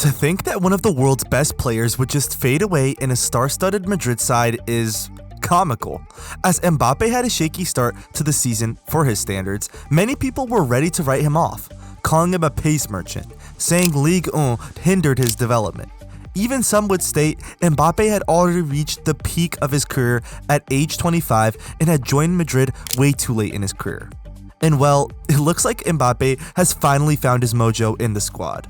To think that one of the world's best players would just fade away in a star-studded Madrid side is comical. As Mbappe had a shaky start to the season for his standards, many people were ready to write him off, calling him a pace merchant, saying Ligue 1 hindered his development. Even some would state Mbappe had already reached the peak of his career at age 25 and had joined Madrid way too late in his career. And well, it looks like Mbappe has finally found his mojo in the squad.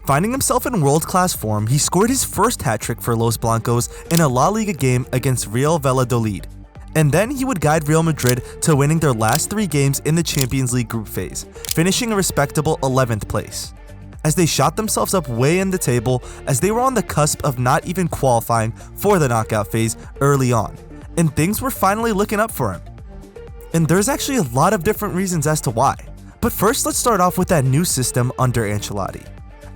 Finding himself in world-class form, he scored his first hat-trick for Los Blancos in a La Liga game against Real Valladolid. And then he would guide Real Madrid to winning their last 3 games in the Champions League group phase, finishing a respectable 11th place. As they shot themselves up way in the table, as they were on the cusp of not even qualifying for the knockout phase early on, and things were finally looking up for him. And there's actually a lot of different reasons as to why. But first, let's start off with that new system under Ancelotti.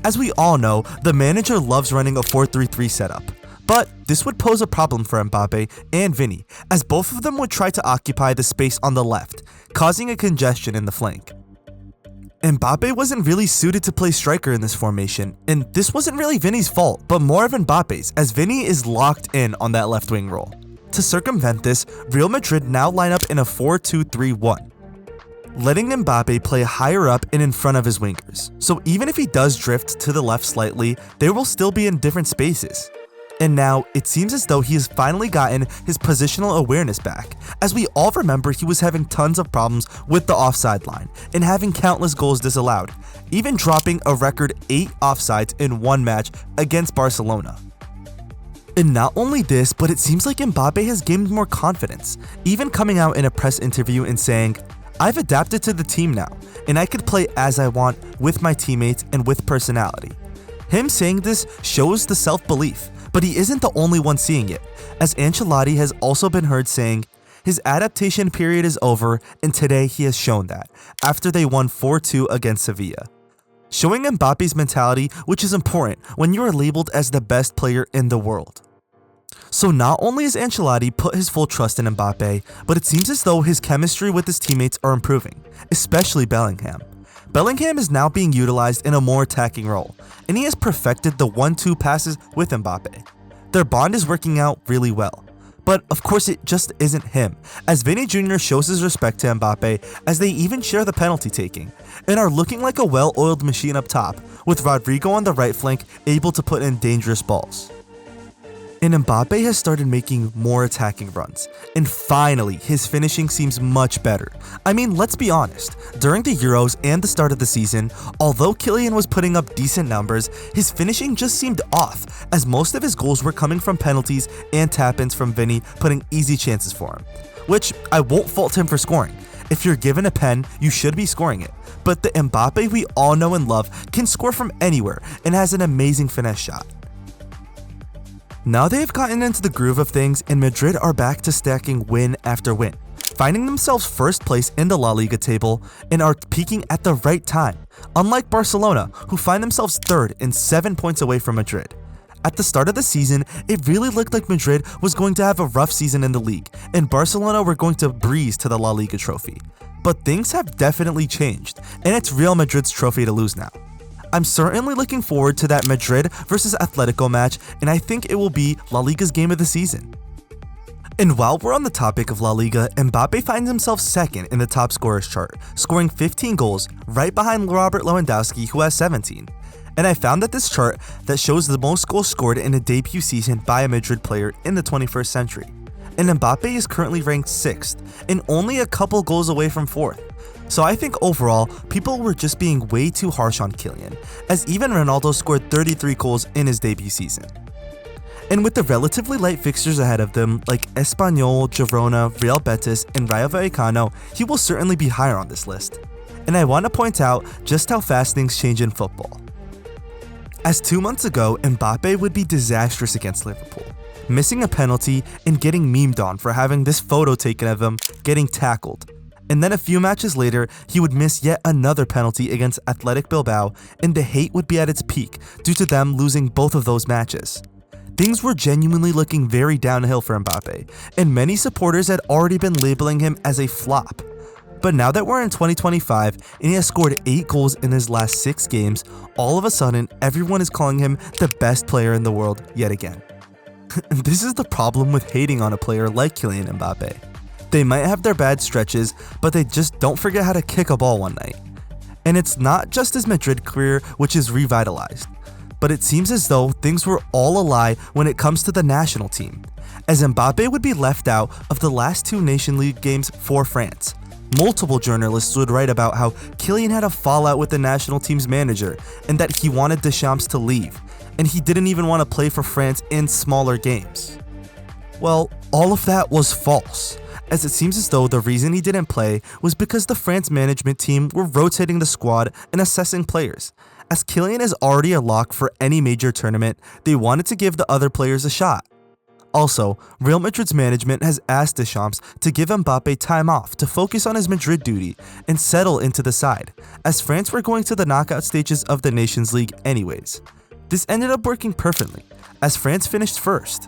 As we all know, the manager loves running a 4-3-3 setup. But this would pose a problem for Mbappe and Vinny, as both of them would try to occupy the space on the left, causing a congestion in the flank. Mbappe wasn't really suited to play striker in this formation, and this wasn't really Vinny's fault, but more of Mbappe's, as Vinny is locked in on that left wing role. To circumvent this, Real Madrid now line up in a 4-2-3-1. Letting Mbappe play higher up and in front of his wingers, so even if he does drift to the left slightly, they will still be in different spaces. And now, it seems as though he has finally gotten his positional awareness back, as we all remember he was having tons of problems with the offside line, and having countless goals disallowed, even dropping a record 8 offsides in one match against Barcelona. And not only this, but it seems like Mbappe has gained more confidence, even coming out in a press interview and saying, "I've adapted to the team now, and I could play as I want with my teammates and with personality." Him saying this shows the self-belief, but he isn't the only one seeing it, as Ancelotti has also been heard saying his adaptation period is over, and today he has shown that, after they won 4-2 against Sevilla. Showing Mbappe's mentality, which is important when you are labeled as the best player in the world. So not only has Ancelotti put his full trust in Mbappe, but it seems as though his chemistry with his teammates are improving, especially Bellingham. Bellingham is now being utilized in a more attacking role, and he has perfected the 1-2 passes with Mbappe. Their bond is working out really well. But of course it just isn't him, as Vinny Jr. shows his respect to Mbappe as they even share the penalty taking, and are looking like a well-oiled machine up top, with Rodrigo on the right flank able to put in dangerous balls. And Mbappe has started making more attacking runs, and finally his finishing seems much better. I mean, let's be honest, during the Euros and the start of the season, although Kylian was putting up decent numbers, his finishing just seemed off, as most of his goals were coming from penalties and tap-ins from Vinny putting easy chances for him. Which I won't fault him for scoring. If you're given a pen, you should be scoring it. But the Mbappe we all know and love can score from anywhere and has an amazing finesse shot. Now they have gotten into the groove of things, and Madrid are back to stacking win after win, finding themselves first place in the La Liga table and are peaking at the right time, unlike Barcelona, who find themselves third and 7 points away from Madrid. At the start of the season, it really looked like Madrid was going to have a rough season in the league, and Barcelona were going to breeze to the La Liga trophy. But things have definitely changed, and it's Real Madrid's trophy to lose now. I'm certainly looking forward to that Madrid versus Atletico match, and I think it will be La Liga's game of the season. And while we're on the topic of La Liga, Mbappe finds himself second in the top scorers chart, scoring 15 goals, right behind Robert Lewandowski, who has 17. And I found that this chart that shows the most goals scored in a debut season by a Madrid player in the 21st century. And Mbappe is currently ranked 6th, and only a couple goals away from 4th. So I think overall, people were just being way too harsh on Kylian, as even Ronaldo scored 33 goals in his debut season. And with the relatively light fixtures ahead of them, like Espanyol, Girona, Real Betis, and Rayo Vallecano, he will certainly be higher on this list. And I want to point out just how fast things change in football. As 2 months ago, Mbappe would be disastrous against Liverpool, missing a penalty and getting memed on for having this photo taken of him getting tackled. And then a few matches later, he would miss yet another penalty against Athletic Bilbao, and the hate would be at its peak due to them losing both of those matches. Things were genuinely looking very downhill for Mbappe, and many supporters had already been labeling him as a flop. But now that we're in 2025 and he has scored 8 goals in his last 6 games, all of a sudden everyone is calling him the best player in the world yet again. This is the problem with hating on a player like Kylian Mbappé. They might have their bad stretches, but they just don't forget how to kick a ball one night. And it's not just his Madrid career which is revitalized, but it seems as though things were all a lie when it comes to the national team, as Mbappé would be left out of the last 2 Nation League games for France. Multiple journalists would write about how Kylian had a fallout with the national team's manager and that he wanted Deschamps to leave, and he didn't even want to play for France in smaller games. Well, all of that was false, as it seems as though the reason he didn't play was because the France management team were rotating the squad and assessing players. As Kylian is already a lock for any major tournament, they wanted to give the other players a shot. Also, Real Madrid's management has asked Deschamps to give Mbappé time off to focus on his Madrid duty and settle into the side, as France were going to the knockout stages of the Nations League anyways. This ended up working perfectly, as France finished first.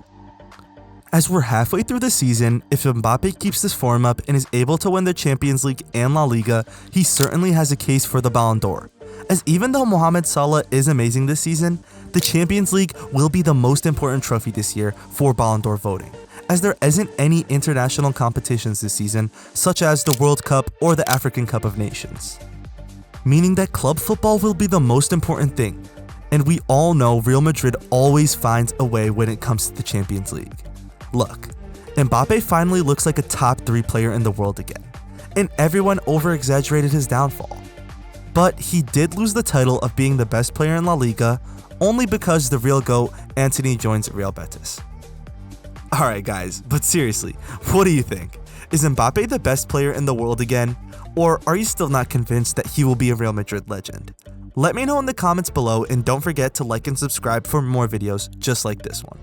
As we're halfway through the season, if Mbappé keeps this form up and is able to win the Champions League and La Liga, he certainly has a case for the Ballon d'Or. As even though Mohamed Salah is amazing this season, the Champions League will be the most important trophy this year for Ballon d'Or voting, as there isn't any international competitions this season, such as the World Cup or the African Cup of Nations. Meaning that club football will be the most important thing, and we all know Real Madrid always finds a way when it comes to the Champions League. Look, Mbappé finally looks like a top 3 player in the world again, and everyone over-exaggerated his downfall. But he did lose the title of being the best player in La Liga only because the real GOAT, Anthony, joins Real Betis. Alright guys, but seriously, what do you think? Is Mbappé the best player in the world again? Or are you still not convinced that he will be a Real Madrid legend? Let me know in the comments below, and don't forget to like and subscribe for more videos just like this one.